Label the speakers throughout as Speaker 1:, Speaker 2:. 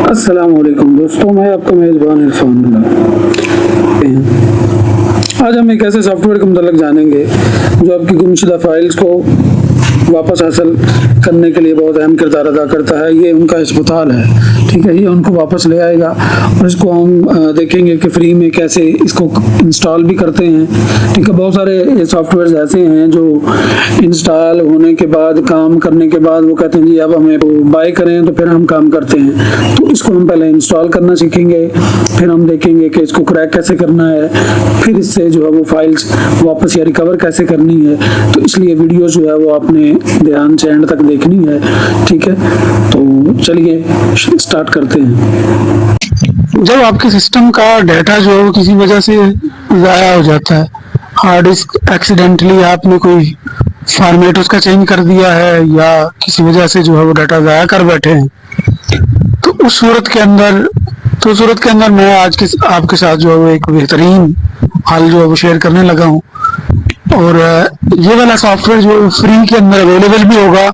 Speaker 1: अस्सलाम वालेकुम दोस्तों, मैं आपका मेज़बान इरफान। आज हम एक ऐसे सॉफ्टवेयर के मुताल्लिक जानेंगे जो आपकी गुमशुदा फाइल्स को वापस हासिल करने के लिए बहुत अहम किरदार अदा करता है। ये उनका अस्पताल है, ठीक है। ये उनको वापस ले आएगा और इसको हम देखेंगे कि फ्री में कैसे इसको इंस्टॉल भी करते हैं, ठीक है। बहुत सारे सॉफ्टवेयर ऐसे हैं जो इंस्टॉल होने के बाद, काम करने के बाद वो कहते हैं जी अब हमें बाय करें, तो फिर हम काम करते हैं। तो इसको हम पहले इंस्टॉल करना सीखेंगे, फिर हम देखेंगे कि इसको क्रैक कैसे करना है, फिर इससे जो है वो फाइल्स वापस या रिकवर कैसे करनी है। तो इसलिए वीडियो जो है वो आपने ध्यान से एंड तक देखनी है, ठीक है। तो चलिए स्टार्ट करते हैं।
Speaker 2: जब आपके सिस्टम का डाटा जो है वो किसी वजह से ज़ाया हो जाता है, हार्ड डिस्क एक्सीडेंटली आपने कोई फॉर्मेट उसका चेंज कर दिया है या किसी वजह से जो है वो डाटा ज़ाया कर बैठे हैं, तो उस सूरत के अंदर मैं आज आपके साथ जो है वो एक बेहतरीन हल जो है वो शेयर करने लगा हूँ। और ये वाला सॉफ्टवेयर जो फ्री के अंदर अवेलेबल भी होगा,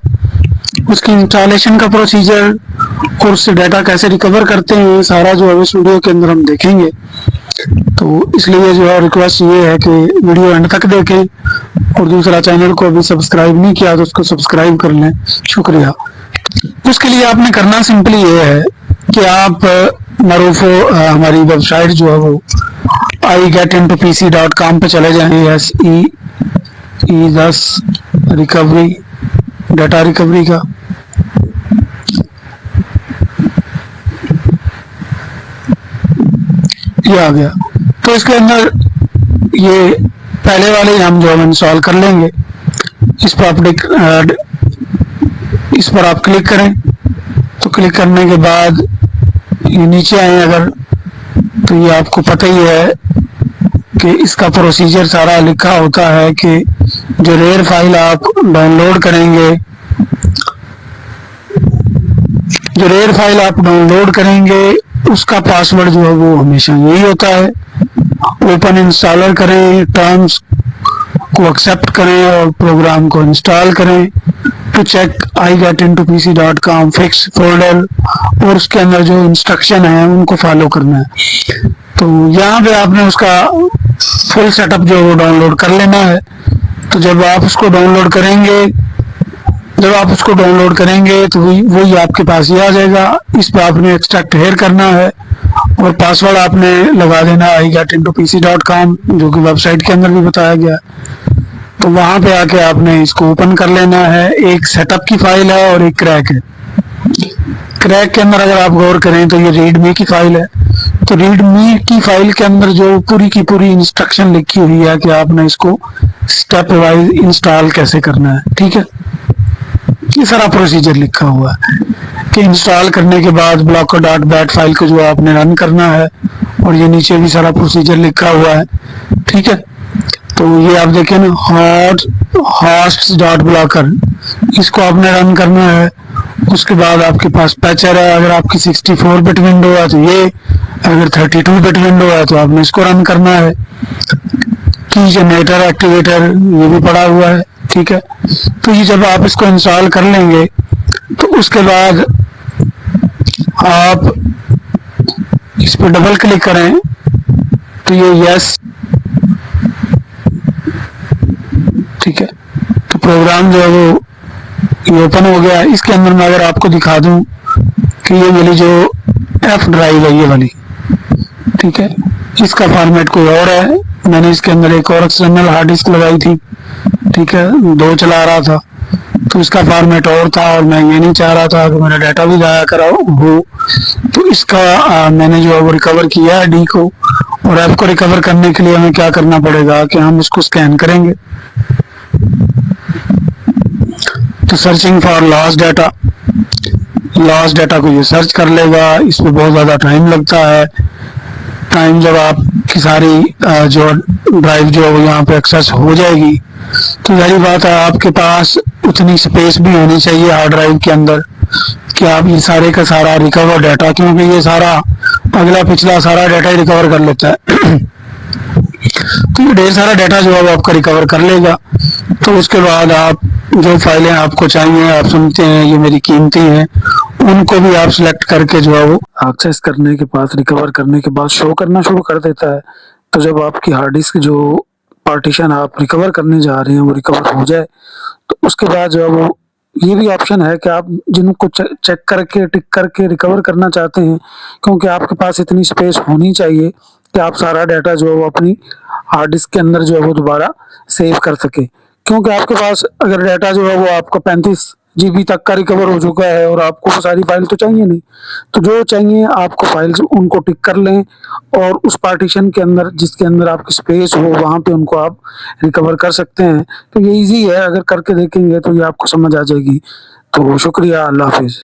Speaker 2: उसकी इंस्टॉलेशन का प्रोसीजर और उससे डाटा कैसे रिकवर करते हैं, सारा जो है इस वीडियो के अंदर हम देखेंगे। तो इसलिए जो है रिक्वेस्ट ये है कि वीडियो एंड तक देखें, और दूसरा चैनल को अभी सब्सक्राइब नहीं किया तो उसको सब्सक्राइब कर लें, शुक्रिया। उसके लिए आपने करना सिंपली ये है कि आप मरूफो हमारी वेबसाइट जो है वो igetintopc.com पे चले जाएं। SE10 रिकवरी, डाटा रिकवरी का। ये आ गया। तो इसके अंदर ये पहले वाले हम जो हम इंस्टॉल कर लेंगे। इस पर आप क्लिक करें। तो क्लिक करने के बाद ये नीचे आए अगर, तो ये आपको पता ही है कि इसका प्रोसीजर सारा लिखा होता है कि जो रेयर फाइल आप डाउनलोड करेंगे, उसका पासवर्ड जो है वो हमेशा यही होता है। ओपन इंस्टॉलर करें, टर्म्स को एक्सेप्ट करें और प्रोग्राम को इंस्टॉल करें। To check igetintopc.com fix folder, और उसके अंदर जो इंस्ट्रक्शन है उनको फॉलो करना है। तो यहाँ पे आपने उसका फुल सेटअप जो वो डाउनलोड कर लेना है। तो जब आप उसको डाउनलोड करेंगे तो वही आपके पास ही आ जाएगा। इस पर आपने एक्सट्रैक्ट हेयर करना है और पासवर्ड आपने लगा देना igetintopc.com, जो कि वेबसाइट के अंदर भी बताया गया। तो वहां पे आके आपने इसको ओपन कर लेना है। एक सेटअप की फाइल है और एक क्रैक है। क्रैक के अंदर अगर आप गौर करें तो ये रीडमी की फाइल है। तो रीडमी की फाइल के अंदर जो पूरी की पूरी इंस्ट्रक्शन लिखी हुई है कि आपने इसको स्टेप वाइज इंस्टॉल कैसे करना है, ठीक है। ये सारा प्रोसीजर लिखा हुआ है कि इंस्टॉल करने के बाद blocker.bat फाइल को जो आपने रन करना है, और ये नीचे भी सारा प्रोसीजर लिखा हुआ है, ठीक है। तो ये आप देखें ना, hosts.blocker, इसको आपने रन करना है। उसके बाद आपके पास पैचर है। अगर आपकी 64 बिट विंडो है तो ये, अगर 32 बिट विंडो है तो आपने इसको रन करना है। की जनरेटर एक्टिवेटर ये भी पड़ा हुआ है, ठीक है। तो ये जब आप इसको इंस्टॉल कर लेंगे तो उसके बाद आप इस पर डबल क्लिक करें तो ये यस, ठीक है। तो प्रोग्राम जो है वो ये ओपन हो गया। इसके अंदर मैं अगर आपको दिखा दूं कि ये वाली जो एफ ड्राइव है ये वाली, ठीक है, इसका फॉर्मेट कोई और है। मैंने इसके अंदर एक और एक्सटर्नल हार्ड डिस्क लगाई थी, ठीक है, 2 चला रहा था, तो इसका फॉर्मेट और था और मैं ये नहीं चाह रहा था कि मेरा डाटा भी जाया करा हो। तो इसका मैंने जो है वो रिकवर किया है डी को। और एफ को रिकवर करने के लिए हमें क्या करना पड़ेगा कि हम इसको स्कैन करेंगे। तो सर्चिंग फॉर लॉस्ट डाटा को ये सर्च कर लेगा। इसमें बहुत ज़्यादा टाइम लगता है। टाइम जब आपकी सारी जो ड्राइव जो है वो यहाँ पे एक्सेस हो जाएगी, तो यही बात है, आपके पास उतनी स्पेस भी होनी चाहिए हार्ड ड्राइव के अंदर कि आप ये सारे का सारा रिकवर डाटा, क्योंकि ये सारा अगला पिछला सारा डाटा ही रिकवर कर लेता है। तो ये ढेर सारा डाटा जो है वो आपका रिकवर कर लेगा। तो उसके बाद आप जो फाइलें आपको चाहिए, आप सुनते हैं ये मेरी कीमती हैं, उनको भी आप सिलेक्ट करके जो है वो
Speaker 1: एक्सेस करने के बाद, रिकवर करने के बाद शो करना शुरू कर देता है। तो जब आपकी हार्ड डिस्क जो पार्टीशन आप रिकवर करने जा रहे हैं वो रिकवर हो जाए, तो उसके बाद जो है वो ये भी ऑप्शन है कि आप जिनको चेक करके टिक करके रिकवर करना चाहते हैं, क्योंकि आपके पास इतनी स्पेस होनी चाहिए कि आप सारा डाटा जो है वो अपनी हार्ड डिस्क के अंदर जो है वो दोबारा सेव कर सके। क्योंकि आपके पास अगर डाटा जो है वो आपका 35 GB तक का रिकवर हो चुका है और आपको वो सारी फाइल तो चाहिए नहीं, तो जो चाहिए आपको फाइल्स उनको टिक कर लें और उस पार्टीशन के अंदर जिसके अंदर आपकी स्पेस हो वहाँ पे उनको आप रिकवर कर सकते हैं। तो ये इजी है, अगर करके देखेंगे तो ये आपको समझ आ जाएगी। तो शुक्रिया, अल्लाह हाफिज़।